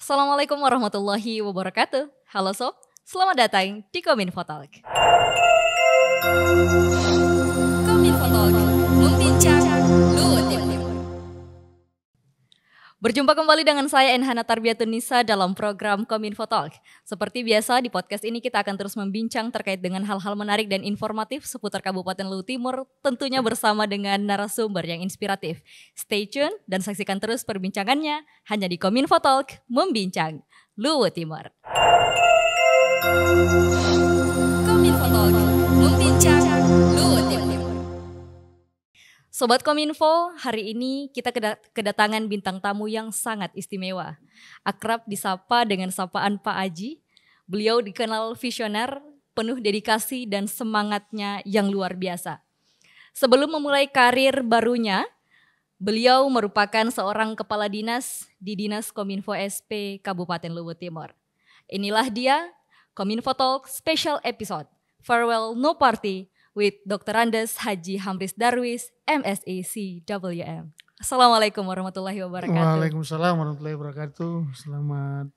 Assalamualaikum warahmatullahi wabarakatuh. Halo Sob, selamat datang di Kominfo Talk. Kominfo Talk, membincang Luhut Timur. Berjumpa kembali dengan saya Enhana Tarbiyatun Nisa dalam program Kominfo Talk. Seperti biasa di podcast ini kita akan terus membincang terkait dengan hal-hal menarik dan informatif seputar Kabupaten Luhut Timur, tentunya bersama dengan narasumber yang inspiratif. Stay tune dan saksikan terus perbincangannya hanya di Kominfo Talk, membincang Luhut Timur. Kominfo Talk, membincang Luhut Timur. Sobat Kominfo, hari ini kita kedatangan bintang tamu yang sangat istimewa. Akrab disapa dengan sapaan Pak Aji. Beliau dikenal visioner, penuh dedikasi dan semangatnya yang luar biasa. Sebelum memulai karir barunya, beliau merupakan seorang kepala dinas di Dinas Kominfo SP Kabupaten Luhut Timur. Inilah dia, Kominfo Talk Special Episode, Farewell No Party, with Dr. Andes Haji Hamris Darwis, MSc CWM. Assalamualaikum warahmatullahi wabarakatuh. Waalaikumsalam warahmatullahi wabarakatuh. Selamat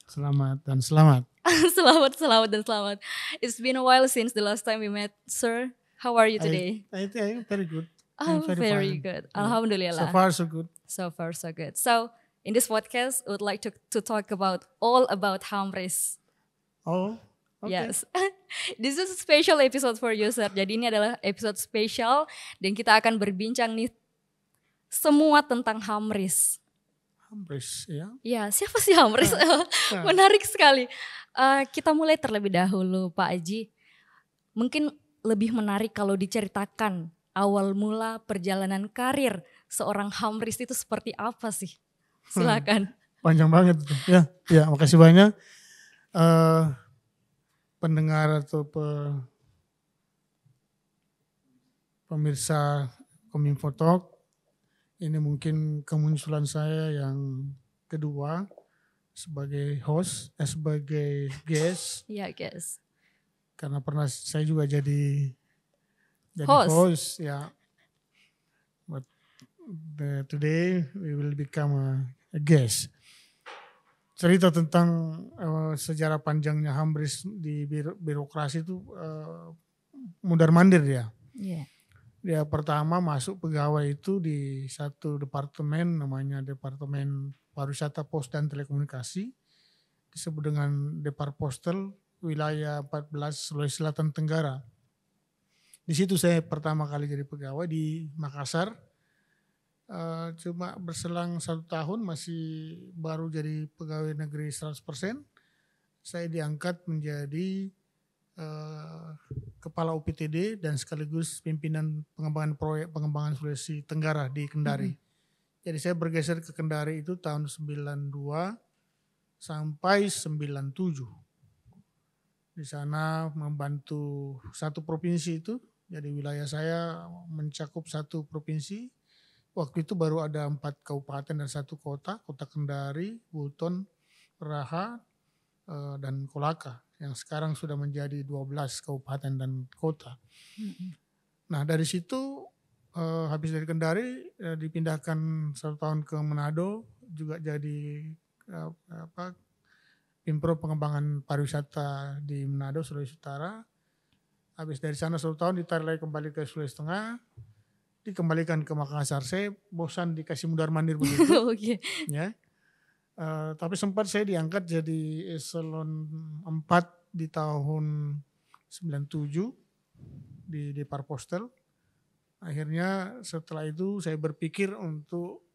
dan selamat. Selamat dan selamat. It's been a while since the last time we met, sir. How are you today? I think very good. Oh, very good. Alhamdulillah. So far so good. So far so good. So in this podcast, I would like to talk about all about Hamris. Oh. Okay. Yes, this is a special episode for you, sir. Jadi ini adalah episode spesial dan kita akan berbincang nih semua tentang Hamris. Hamris, ya? Ya, siapa sih Hamris? Menarik sekali. Kita mulai terlebih dahulu, Pak Aji. Mungkin lebih menarik kalau diceritakan awal mula perjalanan karir seorang Hamris itu seperti apa sih? Silakan. Panjang banget. Ya, makasih banyak. Pendengar atau pemirsa Kominfo Talk, ini mungkin kemunculan saya yang kedua sebagai host, sebagai guest. Iya, guest. Karena pernah saya juga jadi host ya. But today we will become a guest. Cerita tentang sejarah panjangnya Hamris di birokrasi itu mundar-mandir ya. Yeah. Dia pertama masuk pegawai itu di satu departemen namanya Departemen Pariwisata Pos dan Telekomunikasi. Disebut dengan Depar Postel wilayah 14 Sulawesi Selatan Tenggara. Di situ saya pertama kali jadi pegawai di Makassar. Cuma berselang 1 tahun masih baru jadi pegawai negeri 100%. Saya diangkat menjadi kepala UPTD dan sekaligus pimpinan pengembangan proyek pengembangan Sulawesi Tenggara di Kendari. Jadi saya bergeser ke Kendari itu tahun 92 sampai 97. Di sana membantu satu provinsi itu. Jadi wilayah saya mencakup satu provinsi. Waktu itu baru ada 4 kabupaten dan 1 kota, Kota Kendari, Buton, Raha, dan Kolaka, yang sekarang sudah menjadi 12 kabupaten dan kota. Nah dari situ habis dari Kendari dipindahkan 1 tahun ke Manado, juga jadi Pimpro pengembangan pariwisata di Manado, Sulawesi Utara. Habis dari sana 1 tahun ditarik lagi kembali ke Sulawesi Tengah. Dikembalikan ke Makassar. Saya bosan dikasih mundar-mandir begitu. Okay. Ya. Tapi sempat saya diangkat jadi eselon 4 di tahun 97 di Depar Postel. Akhirnya setelah itu saya berpikir untuk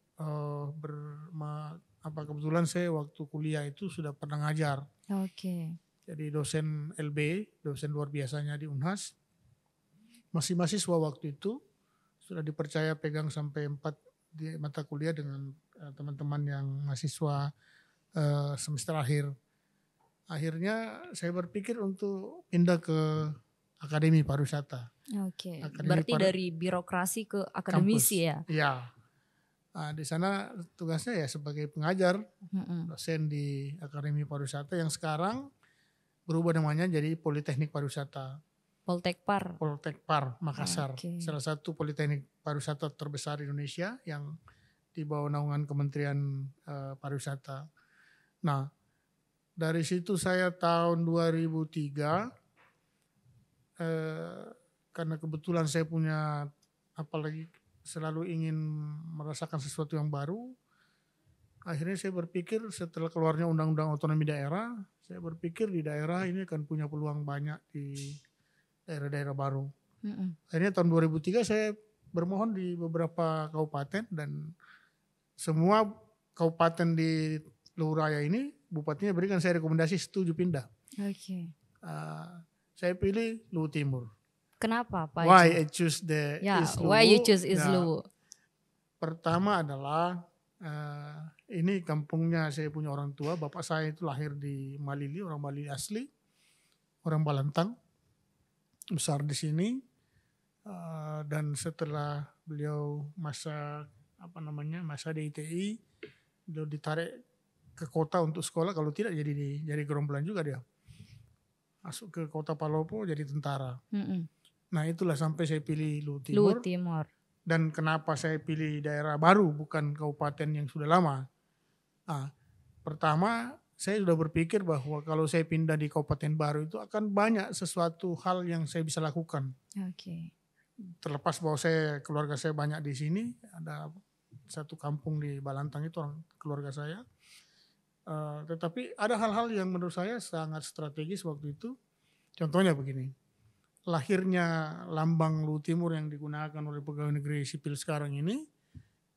kebetulan saya waktu kuliah itu sudah pernah ngajar. Okay. Jadi dosen LB, dosen luar biasanya di Unhas. Masih mahasiswa waktu itu. Sudah dipercaya pegang sampai 4 di mata kuliah dengan teman-teman yang mahasiswa semester akhir. Akhirnya saya berpikir untuk pindah ke Akademi Pariwisata. Oke. Berarti dari birokrasi ke akademisi ya? Iya. Nah, di sana tugasnya ya sebagai pengajar, dosen di Akademi Pariwisata yang sekarang berubah namanya jadi Politeknik Pariwisata. Poltekpar Makassar, salah satu politeknik pariwisata terbesar di Indonesia yang di bawah naungan Kementerian Pariwisata. Nah, Dari situ saya tahun 2003, karena kebetulan saya punya, apalagi selalu ingin merasakan sesuatu yang baru, akhirnya saya berpikir setelah keluarnya undang-undang otonomi daerah, saya berpikir di daerah ini akan punya peluang banyak di daerah-daerah baru. Akhirnya tahun 2003 saya bermohon di beberapa kabupaten, dan semua kabupaten di Luhuraya ini bupatinya berikan saya rekomendasi setuju pindah. Saya pilih Luwu Timur. Kenapa Pak Why Haji? I choose the East Luwu? Why you choose East Luwu? Pertama adalah ini kampungnya saya punya orang tua. Bapak saya itu lahir di Malili, orang Malili asli, orang Balantang, besar di sini. Dan setelah beliau masa DITI, beliau ditarik ke kota untuk sekolah. Kalau tidak jadi gerombolan juga dia. Masuk ke kota Palopo jadi tentara. Nah itulah sampai saya pilih Luwu Timur. Dan kenapa saya pilih daerah baru bukan kabupaten yang sudah lama? Pertama saya sudah berpikir bahwa kalau saya pindah di kabupaten baru itu akan banyak sesuatu hal yang saya bisa lakukan. Terlepas bahwa keluarga saya banyak di sini, ada satu kampung di Balantang itu orang keluarga saya. Tetapi ada hal-hal yang menurut saya sangat strategis waktu itu. Contohnya begini, lahirnya lambang Luwu Timur yang digunakan oleh pegawai negeri sipil sekarang ini,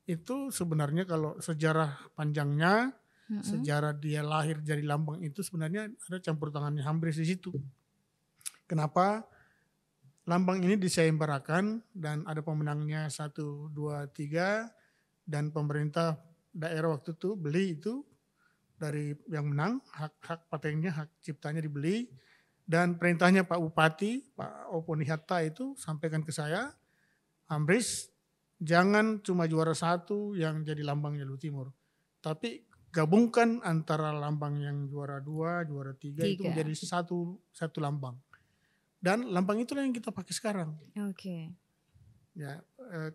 itu sebenarnya kalau sejarah panjangnya, sejarah dia lahir jadi lambang itu sebenarnya ada campur tangannya Hambres di situ. Kenapa? Lambang ini disayembarakan dan ada pemenangnya 1, 2, 3, dan pemerintah daerah waktu itu beli itu dari yang menang, hak patennya, hak ciptanya dibeli, dan perintahnya Pak Bupati, Pak Oponi Hatta itu sampaikan ke saya, Hambres jangan cuma juara 1 yang jadi lambangnya Luwu Timur, tapi gabungkan antara lambang yang juara 2, juara 3 itu menjadi satu lambang. Dan lambang itulah yang kita pakai sekarang. Ya,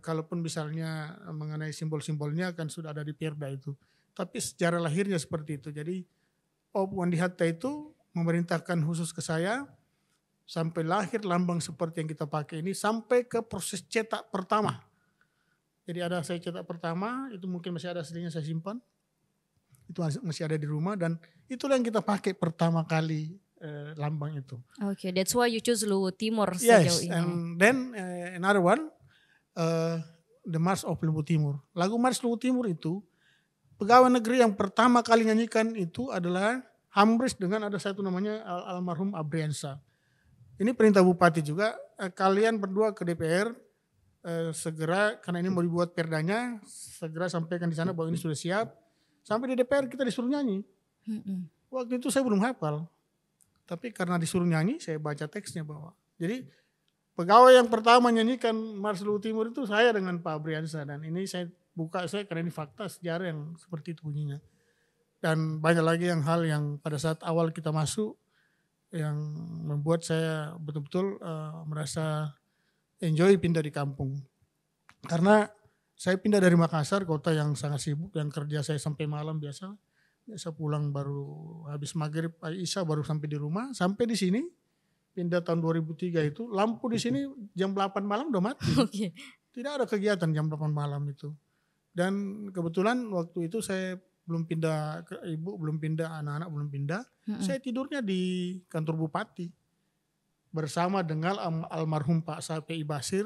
kalaupun misalnya mengenai simbol-simbolnya kan sudah ada di Perda itu. Tapi sejarah lahirnya seperti itu. Jadi Oponi Hatta itu memerintahkan khusus ke saya sampai lahir lambang seperti yang kita pakai ini sampai ke proses cetak pertama. Jadi ada saya cetak pertama, itu mungkin masih ada aslinya saya simpan. Itu masih ada di rumah dan itulah yang kita pakai pertama kali lambang itu. That's why you choose Luwu Timur Yes, sejauh ini. and then another one, the March of Luwu Timur. Lagu March Luwu Timur itu pegawai negeri yang pertama kali nyanyikan itu adalah Hambres dengan ada satu namanya almarhum Abriansa. Ini perintah bupati juga, kalian berdua ke DPR segera, karena ini mau dibuat perdanya, segera sampaikan di sana bahwa ini sudah siap. Sampai di DPR kita disuruh nyanyi. Waktu itu saya belum hafal, tapi karena disuruh nyanyi saya baca teksnya bahwa. Jadi pegawai yang pertama nyanyikan March Luwu Timur itu saya dengan Pak Abriansa, dan ini saya buka karena ini fakta sejarah yang seperti itu bunyinya. Dan banyak lagi hal yang pada saat awal kita masuk yang membuat saya betul-betul merasa enjoy pindah di kampung. Karena saya pindah dari Makassar, kota yang sangat sibuk, yang kerja saya sampai malam biasa pulang baru habis maghrib, Isya baru sampai di rumah. Sampai di sini pindah tahun 2003 itu lampu di sini jam 8 malam udah mati. Tidak ada kegiatan jam 8 malam itu. Dan kebetulan waktu itu saya belum pindah ke ibu, belum pindah, anak-anak belum pindah. Saya tidurnya di kantor bupati bersama dengan almarhum Pak Sapi Basir,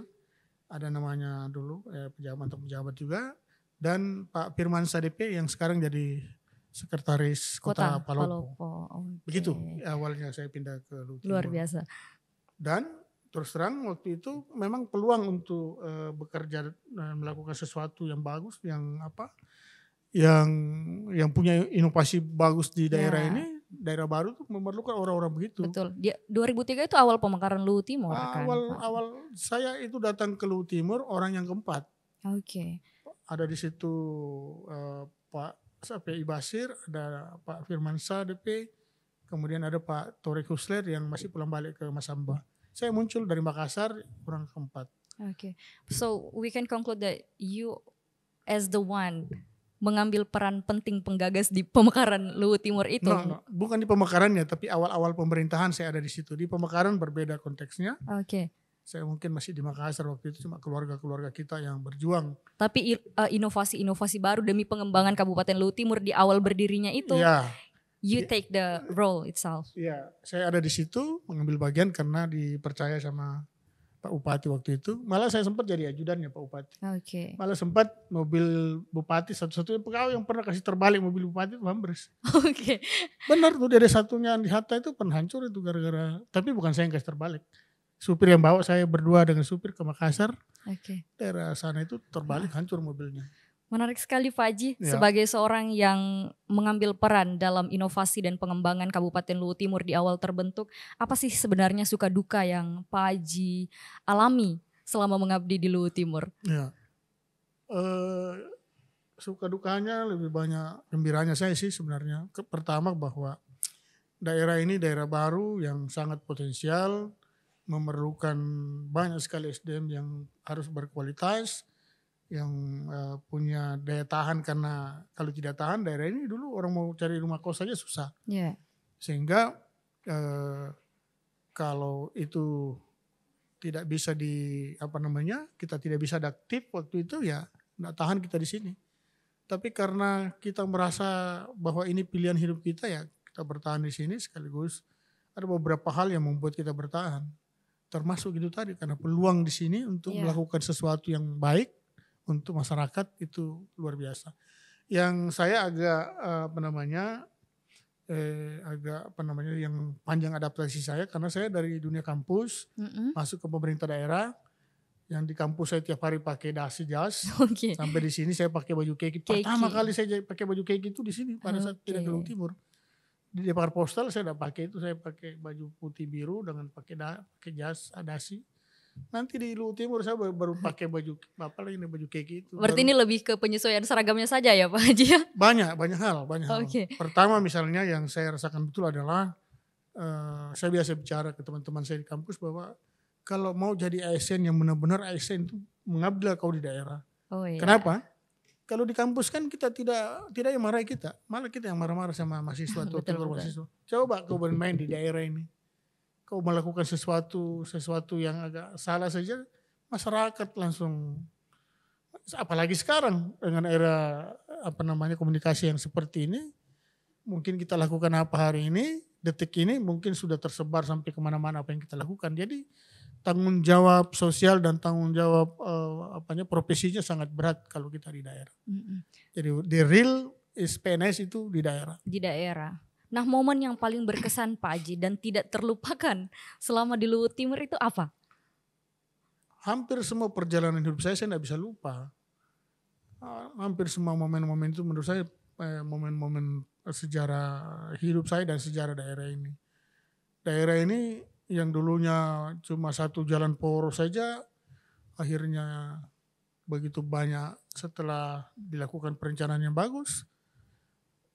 ada namanya dulu pejabat juga, dan Pak Firman DP yang sekarang jadi sekretaris kota Palopo. Begitu awalnya saya pindah ke Luwu Timur. Luar biasa. Dan terus terang waktu itu memang peluang untuk bekerja dan melakukan sesuatu yang bagus, yang punya inovasi bagus di daerah ini, daerah baru tuh memerlukan orang-orang begitu. Betul. 2003 itu awal pemekaran Luwu Timur Awal saya itu datang ke Luwu Timur orang yang keempat. Ada di situ Pak Sapi Basir, ada Pak Firman DP, kemudian ada Pak Torek Husler yang masih pulang balik ke Masamba. Saya muncul dari Makassar, orang keempat. So we can conclude that you as the one mengambil peran penting penggagas di pemekaran Luwu Timur itu? No, bukan di pemekarannya, tapi awal-awal pemerintahan saya ada di situ. Di pemekaran berbeda konteksnya. Oke. Saya mungkin masih di Makassar waktu itu, cuma keluarga-keluarga kita yang berjuang. Tapi inovasi-inovasi baru demi pengembangan Kabupaten Luwu Timur di awal berdirinya itu, Ya, you take the role itself. ya, saya ada di situ mengambil bagian karena dipercaya sama Pak Bupati waktu itu. Malah saya sempat jadi ajudannya Pak Bupati. Oke. Malah sempat mobil Bupati satu-satunya pegawai yang pernah kasih terbalik mobil Bupati itu Mambres. Oke. Benar tuh, dari satunya di Hatta itu pernah hancur itu gara-gara, tapi bukan saya yang kasih terbalik. Supir yang bawa saya berdua dengan supir ke Makassar, Oke. daerah sana itu terbalik hancur mobilnya. Menarik sekali Pak Haji, Ya. sebagai seorang yang mengambil peran dalam inovasi dan pengembangan Kabupaten Luwu Timur di awal terbentuk, apa sih sebenarnya suka duka yang Pak Haji alami selama mengabdi di Luwu Timur? Ya. Suka dukanya lebih banyak gembiranya saya sih sebenarnya. Pertama bahwa daerah ini daerah baru yang sangat potensial, memerlukan banyak sekali SDM yang harus berkualitas, yang punya daya tahan, karena kalau tidak tahan daerah ini dulu orang mau cari rumah kos saja susah. Yeah. Sehingga kalau itu tidak bisa kita tidak bisa adaptif waktu itu, ya tidak tahan kita di sini. Tapi karena kita merasa bahwa ini pilihan hidup kita, ya kita bertahan di sini, sekaligus ada beberapa hal yang membuat kita bertahan. Termasuk itu tadi, karena peluang di sini untuk melakukan sesuatu yang baik untuk masyarakat itu luar biasa. Yang saya agak yang panjang adaptasi saya, karena saya dari dunia kampus masuk ke pemerintah daerah, yang di kampus saya tiap hari pakai dasi jas. Okay. Sampai di sini saya pakai baju keki. Pertama kali saya pakai baju keki itu di sini pada saat pindah ke Luwu Timur. Di Depar Postal saya udah pakai itu, saya pakai baju putih biru dengan pakai jas dasi. Nanti di Luwu Timur saya baru pakai baju baju keki itu. Berarti ini lebih ke penyesuaian seragamnya saja ya Pak Haji ya? Banyak hal. Okay. Pertama misalnya yang saya rasakan betul adalah saya biasa bicara ke teman-teman saya di kampus bahwa kalau mau jadi ASN yang benar-benar ASN itu mengabdi kau di daerah. Oh, iya. Kenapa? Kalau di kampus kan kita tidak yang marahi kita, malah kita yang marah-marah sama mahasiswa atau mahasiswa. Coba kau bermain di daerah ini, kau melakukan sesuatu yang agak salah saja, masyarakat langsung. Apalagi sekarang dengan era komunikasi yang seperti ini, mungkin kita lakukan apa hari ini, detik ini mungkin sudah tersebar sampai kemana-mana apa yang kita lakukan. Jadi tanggung jawab sosial dan tanggung jawab profesinya sangat berat kalau kita di daerah. Jadi the real is PNS itu di daerah. Di daerah. Nah, momen yang paling berkesan Pak Haji dan tidak terlupakan selama di Luwu Timur itu apa? Hampir semua perjalanan hidup saya tidak bisa lupa. Hampir semua momen-momen itu menurut saya momen-momen sejarah hidup saya dan sejarah daerah ini. Daerah ini yang dulunya cuma satu jalan poros saja, akhirnya begitu banyak setelah dilakukan perencanaan yang bagus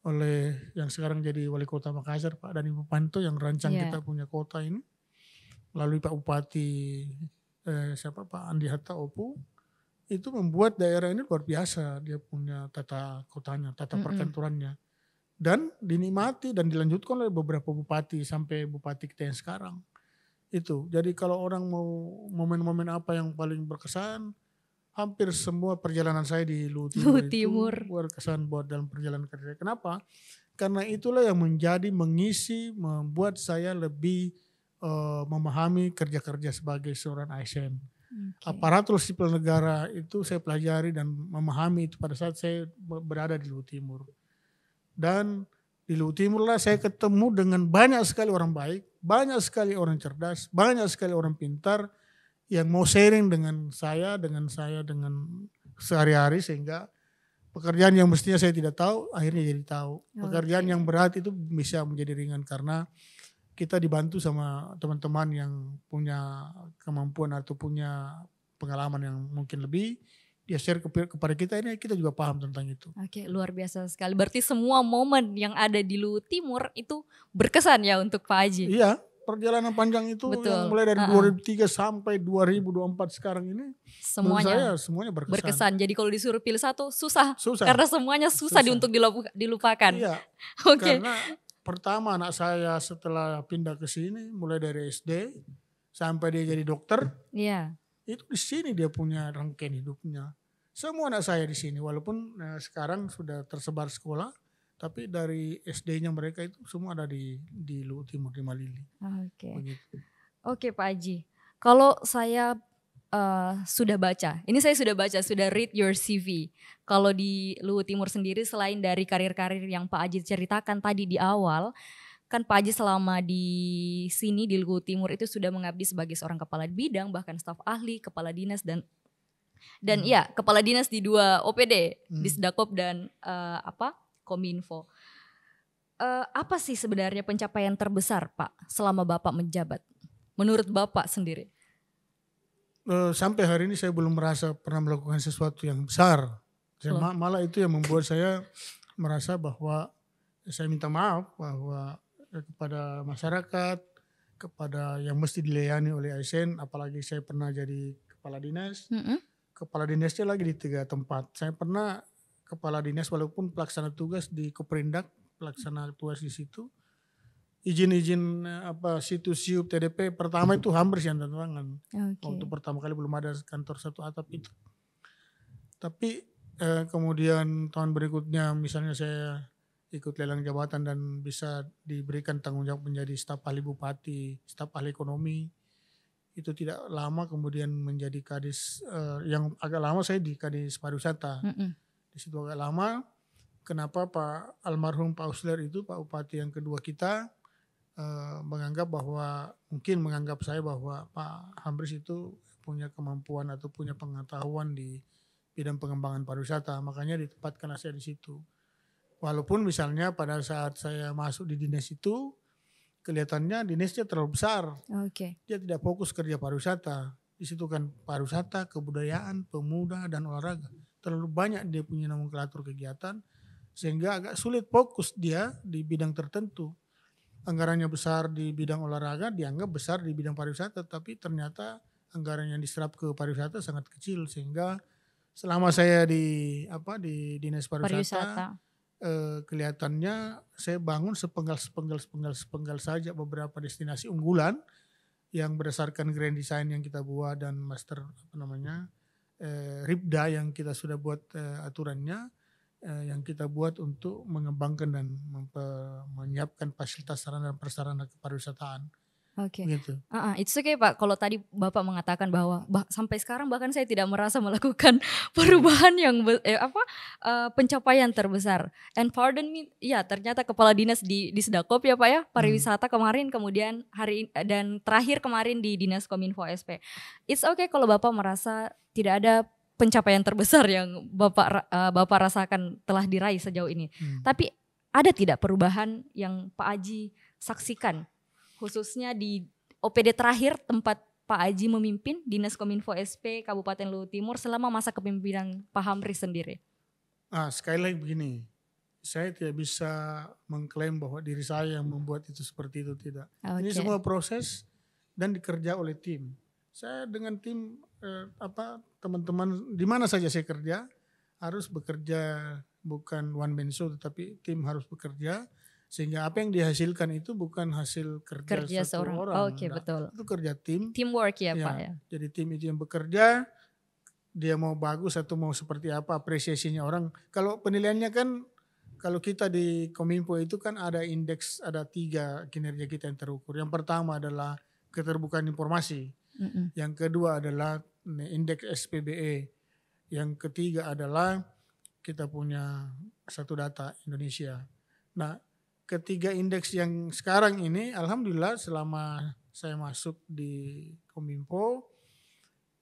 oleh yang sekarang jadi wali kota Makassar, Pak Dani Pupanto, yang rancang kita punya kota ini, melalui Pak Bupati Pak Andi Hatta Opu, itu membuat daerah ini luar biasa. Dia punya tata kotanya, tata perkantorannya, dan dinikmati dan dilanjutkan oleh beberapa bupati sampai bupati kita yang sekarang. Itu. Jadi kalau orang mau momen-momen apa yang paling berkesan, hampir semua perjalanan saya di Luwu Timur itu berkesan buat dalam perjalanan kerja. Kenapa? Karena itulah yang membuat saya lebih memahami kerja-kerja sebagai seorang ASN. Aparatur sipil negara itu saya pelajari dan memahami itu pada saat saya berada di Luwu Timur. Dan di Luwu Timur lah saya ketemu dengan banyak sekali orang baik, banyak sekali orang cerdas, banyak sekali orang pintar yang mau sharing dengan saya dengan sehari-hari, sehingga pekerjaan yang mestinya saya tidak tahu akhirnya jadi tahu. Pekerjaan yang berat itu bisa menjadi ringan karena kita dibantu sama teman-teman yang punya kemampuan atau punya pengalaman yang mungkin lebih. Dia share kepada kita, ini kita juga paham tentang itu. Oke, luar biasa sekali. Berarti semua momen yang ada di Luwu Timur itu berkesan ya untuk Pak Haji? Iya, perjalanan panjang itu Betul. yang mulai dari 2003 sampai 2024 sekarang ini, menurut saya semuanya berkesan. Jadi kalau disuruh pilih satu susah. Susah. Karena semuanya susah. Untuk dilupakan. Iya. Oke. Karena pertama anak saya setelah pindah ke sini, mulai dari SD sampai dia jadi dokter, Iya. itu di sini dia punya rangkaian hidupnya. Semua anak saya di sini, walaupun sekarang sudah tersebar sekolah, tapi dari SD-nya mereka itu semua ada di Luhut Timur, di Malili. Oke. Begitu. Oke Pak Haji, kalau saya sudah baca, sudah read your CV. Kalau di Luhut Timur sendiri, selain dari karir-karir yang Pak Haji ceritakan tadi di awal, kan Pak Haji selama di sini di Luhut Timur itu sudah mengabdi sebagai seorang kepala bidang, bahkan staf ahli, kepala dinas dan ya kepala dinas di 2 OPD, di Sedakop dan Kominfo. Apa sih sebenarnya pencapaian terbesar Pak selama Bapak menjabat? Menurut Bapak sendiri? Sampai hari ini saya belum merasa pernah melakukan sesuatu yang besar. Malah itu yang membuat saya merasa bahwa saya minta maaf bahwa kepada masyarakat, kepada yang mesti dilayani oleh ASN, apalagi saya pernah jadi kepala dinas. Kepala dinasnya lagi di 3 tempat. Saya pernah kepala dinas walaupun pelaksana tugas di Koperindak, pelaksana tugas di situ. Izin situs siup TDP pertama itu hampir yang tanda tangan. Waktu pertama kali belum ada kantor 1 atap itu. Tapi kemudian tahun berikutnya misalnya saya ikut lelang jabatan dan bisa diberikan tanggung jawab menjadi staf ahli bupati, staf ahli ekonomi. Itu tidak lama kemudian menjadi kadis, yang agak lama saya di kadis pariwisata. Di situ agak lama. Kenapa Pak almarhum Pak Usler itu, Pak Bupati yang kedua kita, menganggap saya bahwa Pak Hambris itu punya kemampuan atau punya pengetahuan di bidang pengembangan pariwisata, makanya ditempatkan saya di situ. Walaupun misalnya pada saat saya masuk di dinas itu, kelihatannya dinasnya terlalu besar. Dia tidak fokus kerja pariwisata. Di situ kan pariwisata, kebudayaan, pemuda dan olahraga. Terlalu banyak dia punya nomenklatur kegiatan sehingga agak sulit fokus dia di bidang tertentu. Anggarannya besar di bidang olahraga, dianggap besar di bidang pariwisata, tapi ternyata anggaran yang diserap ke pariwisata sangat kecil, sehingga selama saya di dinas pariwisata. Kelihatannya saya bangun sepenggal saja beberapa destinasi unggulan yang berdasarkan grand design yang kita buat dan master Ripda yang kita sudah buat aturannya, yang kita buat untuk mengembangkan dan menyiapkan fasilitas sarana dan prasarana kepariwisataan. Gitu. It's okay Pak, kalau tadi Bapak mengatakan bahwa sampai sekarang bahkan saya tidak merasa melakukan perubahan yang pencapaian terbesar. And pardon me, ya ternyata kepala dinas di Sedakop ya Pak ya, pariwisata kemarin, kemudian dan terakhir kemarin di Dinas Kominfo SP. It's okay kalau Bapak merasa tidak ada pencapaian terbesar yang Bapak rasakan telah diraih sejauh ini. Tapi ada tidak perubahan yang Pak Haji saksikan? Khususnya di OPD terakhir tempat Pak Haji memimpin Dinas Kominfo SP Kabupaten Luhut Timur selama masa kepemimpinan Pak Hambris sendiri. Sekali lagi begini, saya tidak bisa mengklaim bahwa diri saya yang membuat itu seperti itu, tidak. Ini semua proses dan dikerja oleh tim. Saya dengan tim teman-teman di mana saja saya kerja harus bekerja, bukan one man show, tetapi tim harus bekerja. Sehingga apa yang dihasilkan itu bukan hasil kerja satu orang. Betul. Itu kerja tim. Teamwork ya Pak ya. Jadi tim itu yang bekerja, dia mau bagus atau mau seperti apa apresiasinya orang. Kalau penilaiannya kan, kalau kita di Kominfo itu kan ada indeks, ada 3 kinerja kita yang terukur. Yang pertama adalah keterbukaan informasi. Yang kedua adalah indeks SPBE. Yang ketiga adalah kita punya satu data Indonesia. Nah, ketiga indeks yang sekarang ini, alhamdulillah selama saya masuk di Kominfo,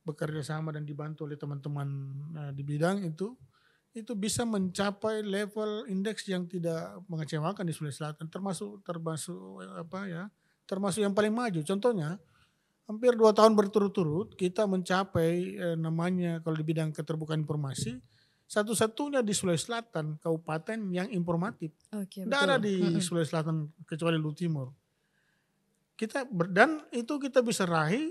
bekerja sama dan dibantu oleh teman-teman di bidang itu bisa mencapai level indeks yang tidak mengecewakan di Sulawesi Selatan, termasuk yang paling maju. Contohnya, hampir 2 tahun berturut-turut kita mencapai namanya kalau di bidang keterbukaan informasi, satu-satunya di Sulawesi Selatan kabupaten yang informatif. Tidak ada di Sulawesi Selatan kecuali Luhut Timur. dan itu kita bisa raih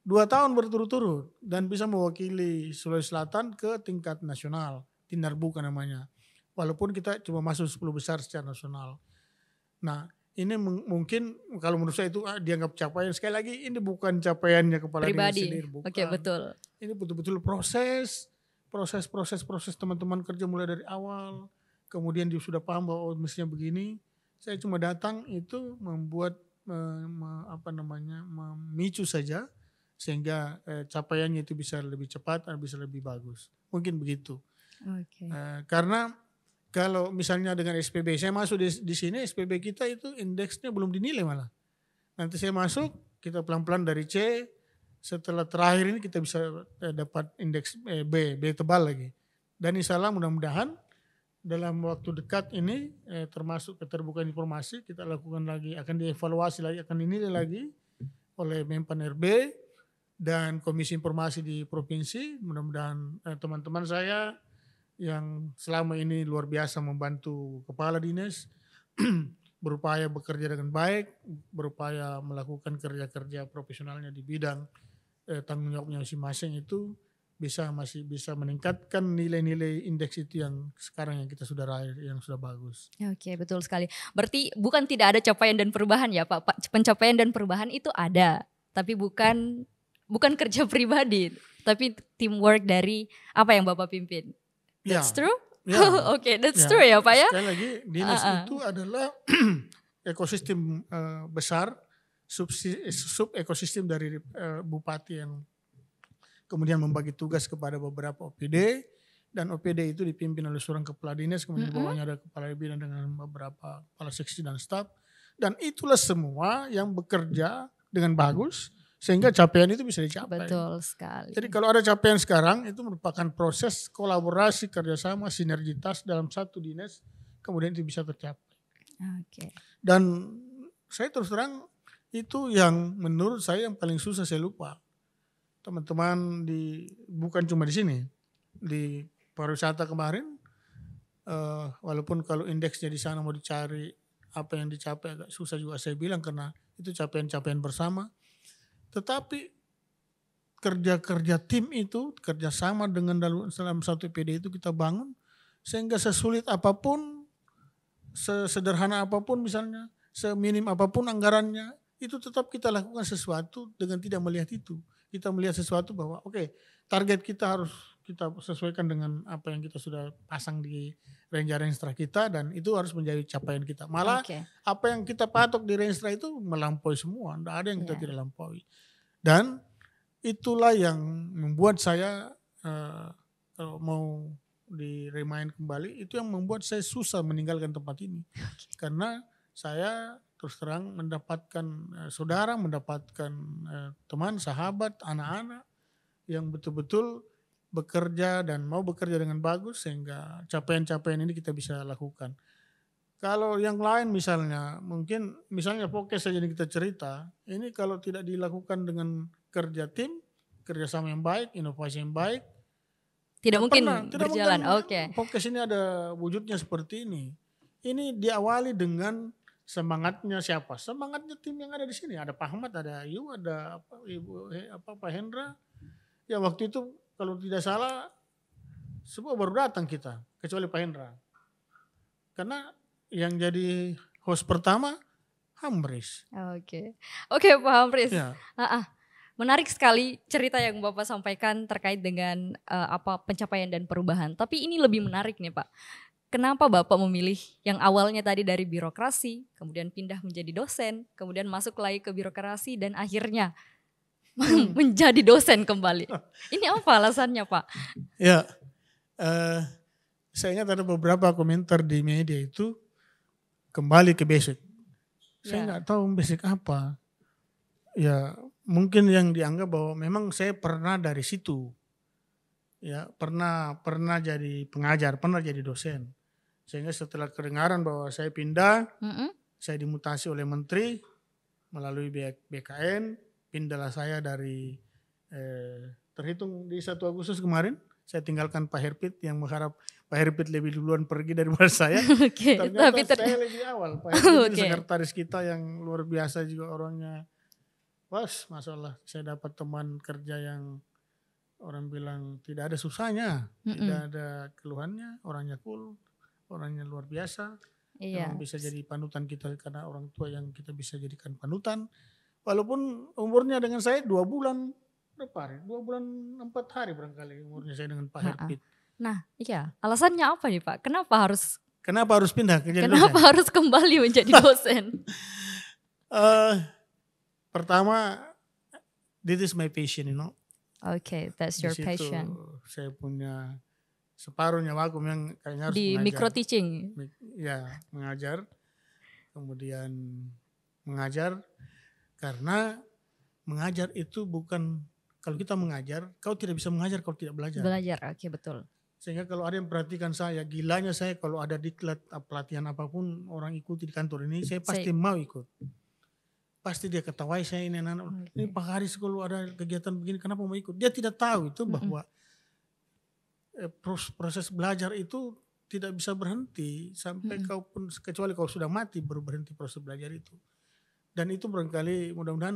2 tahun berturut-turut dan bisa mewakili Sulawesi Selatan ke tingkat nasional, Tinarbuka namanya. Walaupun kita cuma masuk 10 besar secara nasional. Nah, ini mungkin kalau menurut saya itu dianggap capaian. Sekali lagi ini bukan capaiannya kepala dinas Pribadi. sendiri, bukan. Oke, betul. Ini betul-betul proses teman-teman kerja mulai dari awal. Kemudian dia sudah paham bahwa mestinya begini. Saya cuma datang itu membuat memicu saja sehingga capaiannya itu bisa lebih cepat dan bisa lebih bagus. Mungkin begitu. Oke. Karena kalau misalnya dengan SPB, saya masuk di sini SPB kita itu indeksnya belum dinilai malah. Nanti saya masuk, kita pelan-pelan dari C, setelah terakhir ini kita bisa dapat indeks B tebal lagi. Dan insya Allah mudah-mudahan dalam waktu dekat ini termasuk keterbukaan informasi kita lakukan lagi, akan dievaluasi lagi, akan dinilai lagi oleh Menpan RB dan Komisi Informasi di Provinsi. Mudah-mudahan teman-teman saya yang selama ini luar biasa membantu kepala dinas berupaya bekerja dengan baik, berupaya melakukan kerja-kerja profesionalnya di bidang tanggung jawabnya masing-masing itu masih bisa meningkatkan nilai-nilai indeks itu yang sekarang yang kita sudah raih, yang sudah bagus. Oke, betul sekali. Berarti bukan tidak ada capaian dan perubahan ya Pak. Pencapaian dan perubahan itu ada, tapi bukan kerja pribadi, tapi teamwork dari apa yang Bapak pimpin. That's true? Ya. Oke, that's true ya Pak ya. Sekali lagi dinas itu adalah ekosistem besar, sub ekosistem dari bupati yang kemudian membagi tugas kepada beberapa OPD, dan OPD itu dipimpin oleh seorang kepala dinas, kemudian di bawahnya ada kepala bidang dengan beberapa kepala seksi dan staf, dan itulah semua yang bekerja dengan bagus sehingga capaian itu bisa dicapai. Betul sekali. Jadi kalau ada capaian sekarang itu merupakan proses kolaborasi, kerjasama, sinergitas dalam satu dinas, kemudian itu bisa tercapai. Oke. Dan saya terus terang itu yang menurut saya yang paling susah saya lupa. Teman-teman bukan cuma di sini, di pariwisata kemarin, walaupun kalau indeksnya di sana mau dicari apa yang dicapai agak susah juga saya bilang karena itu capaian-capaian bersama. Tetapi kerja-kerja tim itu, kerjasama dengan dalam satu PD itu kita bangun sehingga sesulit apapun, sesederhana apapun misalnya, seminim apapun anggarannya, itu tetap kita lakukan sesuatu dengan tidak melihat itu. Kita melihat sesuatu bahwa target kita harus kita sesuaikan dengan apa yang kita sudah pasang di range-range kita dan itu harus menjadi capaian kita. Malah apa yang kita patok di range itu melampaui semua, tidak ada yang kita tidak lampaui. Dan itulah yang membuat saya kalau mau di-remind kembali, itu yang membuat saya susah meninggalkan tempat ini. Karena saya terus terang mendapatkan saudara, mendapatkan teman, sahabat, anak-anak yang betul-betul bekerja dan mau bekerja dengan bagus sehingga capaian-capaian ini kita bisa lakukan. Kalau yang lain misalnya fokus saja kita cerita, ini kalau tidak dilakukan dengan kerja tim, kerjasama yang baik, inovasi yang baik, tidak mungkin berjalan. Fokus ini ada wujudnya seperti ini. Ini diawali dengan semangatnya siapa? Semangatnya tim yang ada di sini. Ada Pak Ahmad, ada Ayu, ada Pak Hendra. Ya waktu itu kalau tidak salah semua baru datang kita, kecuali Pak Hendra. Karena yang jadi host pertama Hamris. Oke Pak Hamris. Ya. Menarik sekali cerita yang Bapak sampaikan terkait dengan pencapaian dan perubahan. Tapi ini lebih menarik nih Pak. Kenapa Bapak memilih yang awalnya tadi dari birokrasi, kemudian pindah menjadi dosen, kemudian masuk lagi ke birokrasi dan akhirnya menjadi dosen kembali? Ini apa alasannya Pak? Ya, saya ingat ada beberapa komentar di media itu kembali ke basic. Saya nggak tahu basic apa. Ya mungkin yang dianggap bahwa memang saya pernah dari situ. Ya pernah jadi pengajar, pernah jadi dosen. Sehingga setelah kedengaran bahwa saya pindah, saya dimutasi oleh menteri melalui BKN, pindahlah saya dari terhitung di 1 Agustus kemarin, saya tinggalkan Pak Herpit yang mengharap Pak Herpit lebih duluan pergi daripada saya. Oke, Ternyata saya lebih awal. Pak Herpit ini Oke. sekretaris kita yang luar biasa juga orangnya. Wah, masalah saya dapat teman kerja yang orang bilang tidak ada susahnya, tidak ada keluhannya, orangnya cool, orangnya luar biasa. Iya. Memang bisa jadi panutan kita karena orang tua yang kita bisa jadikan panutan. Walaupun umurnya dengan saya 2 bulan, berapa hari? 2 bulan 4 hari barangkali umurnya saya dengan Pak Herpit. Nah, iya. Alasannya apa nih Pak? Kenapa harus pindah ke jadi Kenapa dosen? harus kembali menjadi dosen? Pertama, this is my passion, Okay, that's your Di situ passion. saya punya separuh nyawaku yang kayaknya harus Di mengajar. micro teaching. Ya, mengajar. Kemudian mengajar karena mengajar itu bukan, kalau kita mengajar, kau tidak bisa mengajar kalau tidak belajar. Oke, betul. Sehingga kalau ada yang perhatikan saya, gilanya saya kalau ada diklat pelatihan apapun orang ikuti di kantor ini, saya pasti mau ikut. Pasti dia ketawai saya ini anak-anak. Ini Pak Haris kalau ada kegiatan begini kenapa mau ikut? Dia tidak tahu itu bahwa proses belajar itu tidak bisa berhenti sampai kau pun, kecuali kau sudah mati baru berhenti proses belajar itu. Dan itu barangkali mudah-mudahan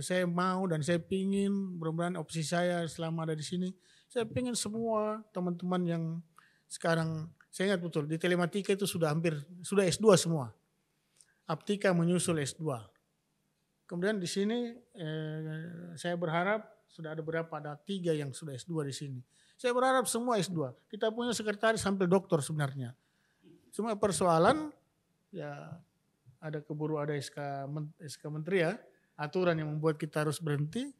saya mau dan saya pingin, mudah-mudahan opsi saya selama ada di sini, saya pingin semua teman-teman yang sekarang, saya ingat betul di telematika itu sudah S2 semua. Aptika menyusul S2. Kemudian di sini saya berharap sudah ada 3 yang sudah S2 di sini. Saya berharap semua S2. Kita punya sekretaris sampai doktor sebenarnya. Cuma persoalan ya ada keburu ada SK menteri ya, aturan yang membuat kita harus berhenti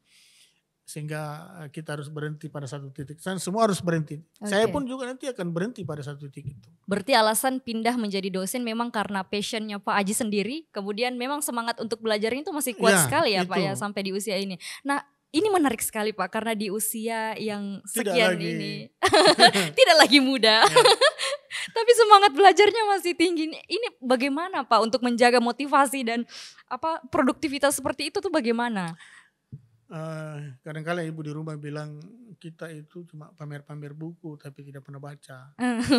sehingga kita harus berhenti pada satu titik. Dan semua harus berhenti. Saya pun juga nanti akan berhenti pada satu titik itu. Berarti alasan pindah menjadi dosen memang karena passionnya Pak Aji sendiri, kemudian memang semangat untuk belajarnya itu masih kuat sekali ya Pak ya sampai di usia ini. Nah, ini menarik sekali Pak karena di usia yang sekian ini tidak lagi muda. Tapi semangat belajarnya masih tinggi. Ini bagaimana Pak untuk menjaga motivasi dan produktivitas seperti itu tuh bagaimana? Kadang-kadang ibu di rumah bilang kita itu cuma pamer-pamer buku tapi tidak pernah baca.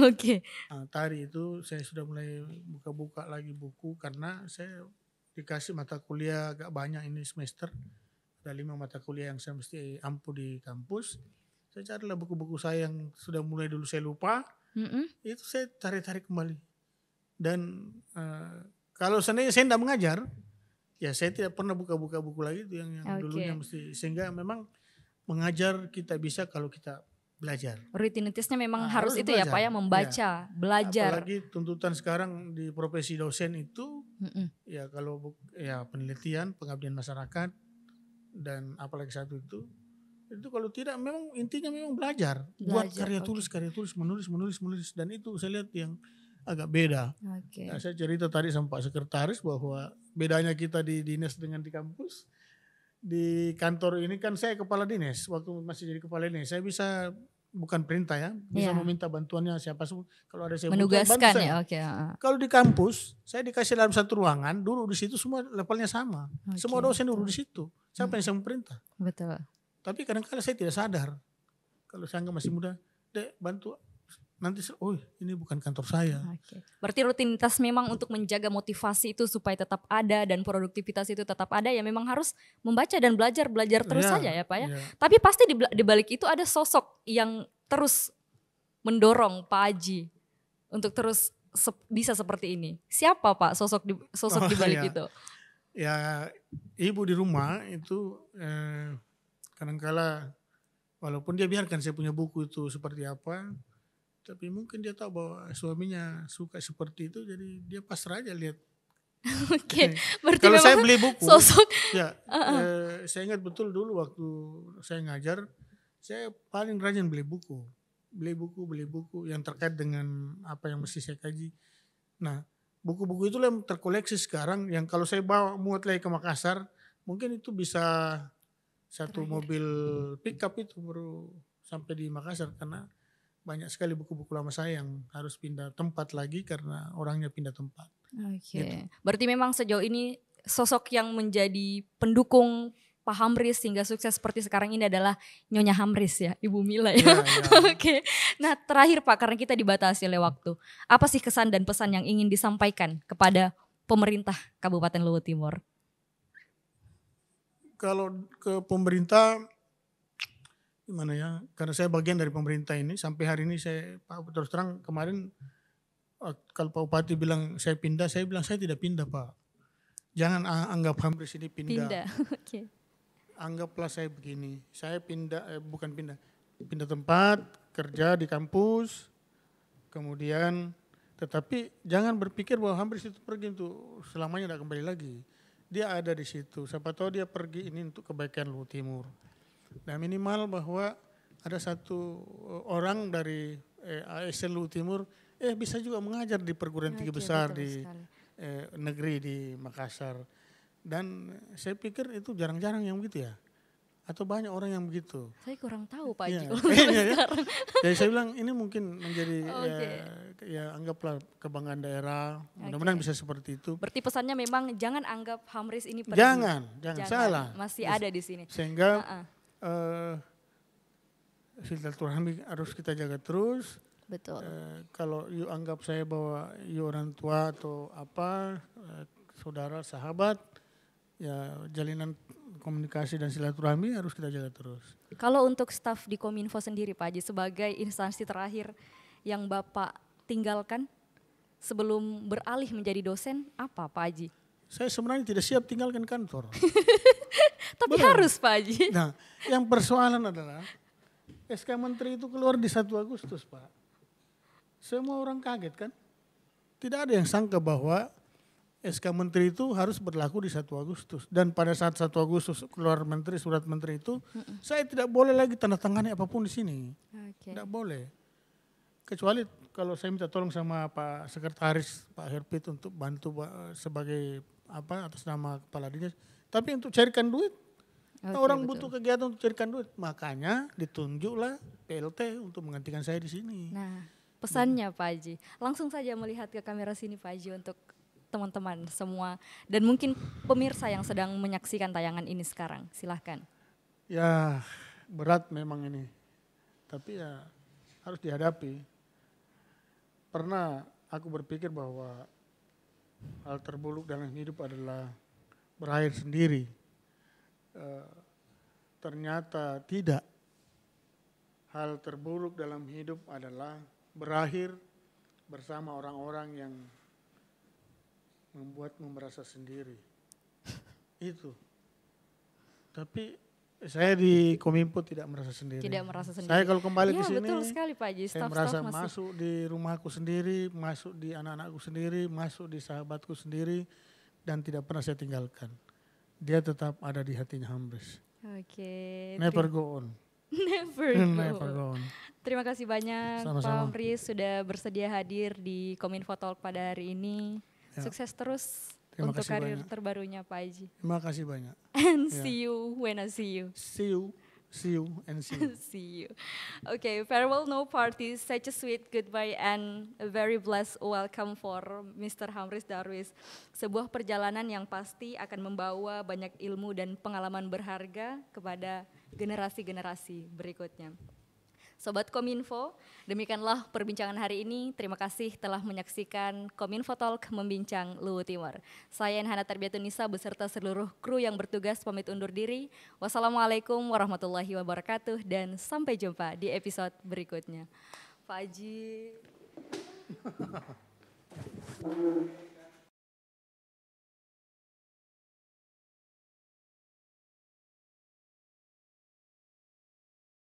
Oke. Tadi itu saya sudah mulai buka-buka lagi buku karena saya dikasih mata kuliah agak banyak ini semester. Ada 5 mata kuliah yang saya mesti ampu di kampus. Saya carilah buku-buku saya yang sudah mulai dulu saya lupa. Itu saya tarik-tarik kembali. Dan kalau seandainya saya tidak mengajar, ya saya tidak pernah buka-buka buku lagi itu yang dulunya mesti. Sehingga memang mengajar kita bisa kalau kita belajar. Rutinitasnya memang harus itu belajar. Ya Pak ya, membaca, belajar. Apalagi tuntutan sekarang di profesi dosen itu, ya kalau penelitian, pengabdian masyarakat, dan apalagi satu itu kalau tidak memang intinya memang belajar. Buat karya tulis, menulis, dan itu saya lihat yang agak beda. Nah, saya cerita tadi sama Pak Sekretaris bahwa bedanya kita di dinas dengan di kampus. Di kantor ini kan saya kepala dinas, waktu masih jadi kepala dinas saya bisa bukan perintah ya, bisa meminta bantuannya siapa semua. Kalau ada saya menugaskan ya, Kalau di kampus saya dikasih dalam satu ruangan, duduk di situ semua levelnya sama. Semua dosen duduk di situ. Siapa yang saya memerintah? Betul. Tapi kadang-kadang saya tidak sadar. Kalau saya masih muda, Dek bantu. Nanti ini bukan kantor saya. Berarti rutinitas memang untuk menjaga motivasi itu supaya tetap ada dan produktivitas itu tetap ada ya memang harus membaca dan belajar terus saja ya Pak ya. Tapi pasti di balik itu ada sosok yang terus mendorong Pak Aji untuk terus bisa seperti ini. Siapa Pak sosok di balik itu? Ya ibu di rumah itu kadang-kala walaupun dia biarkan saya punya buku itu seperti apa, tapi mungkin dia tahu bahwa suaminya suka seperti itu, jadi dia pasrah aja lihat. Berarti kalau saya beli buku, sosok. Saya ingat betul dulu waktu saya ngajar, saya paling rajin beli buku yang terkait dengan apa yang mesti saya kaji. Nah, buku-buku itu yang terkoleksi sekarang, yang kalau saya bawa muat lagi ke Makassar, mungkin itu bisa satu mobil pickup itu baru sampai di Makassar karena banyak sekali buku-buku lama saya yang harus pindah tempat lagi karena orangnya pindah tempat. Gitu. Berarti memang sejauh ini sosok yang menjadi pendukung Pak Hamris sehingga sukses seperti sekarang ini adalah Nyonya Hamris ya, Ibu Mila ya. Ya, ya. Oke. Nah terakhir Pak, karena kita dibatasi oleh waktu, apa sih kesan dan pesan yang ingin disampaikan kepada pemerintah Kabupaten Luwu Timur? Kalau ke pemerintah gimana ya? Karena saya bagian dari pemerintah ini sampai hari ini saya terus terang kemarin kalau Pak Bupati bilang saya pindah, saya bilang saya tidak pindah Pak. Jangan anggap Hamris ini pindah. Oke. Anggaplah saya begini, saya pindah bukan pindah tempat kerja di kampus, kemudian tetapi jangan berpikir bahwa Hamris itu pergi untuk selamanya tidak kembali lagi. Dia ada di situ. Siapa tahu dia pergi ini untuk kebaikan Luwu Timur. Nah minimal bahwa ada satu orang dari ASN Luwu Timur bisa juga mengajar di perguruan tinggi besar di negeri di Makassar. Dan saya pikir itu jarang-jarang yang begitu ya. Atau banyak orang yang begitu. Saya kurang tahu Pak Haji. Ya. Jadi saya bilang ini mungkin menjadi ya anggaplah kebanggaan daerah. Mudah-mudahan bisa seperti itu. Berarti pesannya memang jangan anggap Hamris ini pergi. Jangan salah. Masih ada di sini. Sehingga silaturahmi harus kita jaga terus. Betul. Kalau you anggap saya bahwa you orang tua atau apa, saudara, sahabat, ya jalinan komunikasi dan silaturahmi harus kita jaga terus. Kalau untuk staf di Kominfo sendiri Pak Haji, sebagai instansi terakhir yang Bapak tinggalkan sebelum beralih menjadi dosen, apa Pak Haji? Saya sebenarnya tidak siap tinggalkan kantor. Tapi harus Pak Haji. Nah, yang persoalan adalah SK Menteri itu keluar di 1 Agustus Pak. Semua orang kaget kan? Tidak ada yang sangka bahwa SK Menteri itu harus berlaku di 1 Agustus. Dan pada saat 1 Agustus keluar menteri, surat menteri itu, saya tidak boleh lagi tanda tangani apapun di sini. Tidak boleh. Kecuali kalau saya minta tolong sama Pak Sekretaris, Pak Herpit untuk bantu sebagai atas nama Kepala Dinas. Tapi untuk carikan duit, orang butuh kegiatan untuk carikan duit. Makanya ditunjuklah PLT untuk menggantikan saya di sini. Nah, pesannya Pak Haji. Langsung saja melihat ke kamera sini Pak Haji untuk teman-teman semua dan mungkin pemirsa yang sedang menyaksikan tayangan ini sekarang. Silahkan. Ya berat memang ini, tapi ya harus dihadapi. Pernah aku berpikir bahwa hal terburuk dalam hidup adalah berakhir sendiri. Ternyata tidak. Hal terburuk dalam hidup adalah berakhir bersama orang-orang yang membuatmu merasa sendiri. Itu. Tapi saya di Kominfo tidak merasa sendiri. Tidak merasa sendiri. Saya kalau kembali ke sini, betul sekali Pak Haji. saya merasa masuk di rumahku sendiri, masuk di anak-anakku sendiri, masuk di sahabatku sendiri, dan tidak pernah saya tinggalkan. Dia tetap ada di hatinya Hamris. Never go on. Never go on. Terima kasih banyak Sama-sama. Pak Hamris sudah bersedia hadir di Kominfo Talk pada hari ini. Sukses terus untuk karir terbarunya Pak Haji. Terima kasih banyak. And see you when I see you. See you and see you. See you. Okay, farewell, no parties. Such a sweet goodbye and a very blessed welcome for Mr. Hamris Darwis. Sebuah perjalanan yang pasti akan membawa banyak ilmu dan pengalaman berharga kepada generasi-generasi berikutnya. Sobat Kominfo, demikianlah perbincangan hari ini. Terima kasih telah menyaksikan Kominfo Talk Membincang Luwu Timur. Saya Enhana Tarbiatunisa beserta seluruh kru yang bertugas pamit undur diri. Wassalamualaikum warahmatullahi wabarakatuh dan sampai jumpa di episode berikutnya. Pak Haji.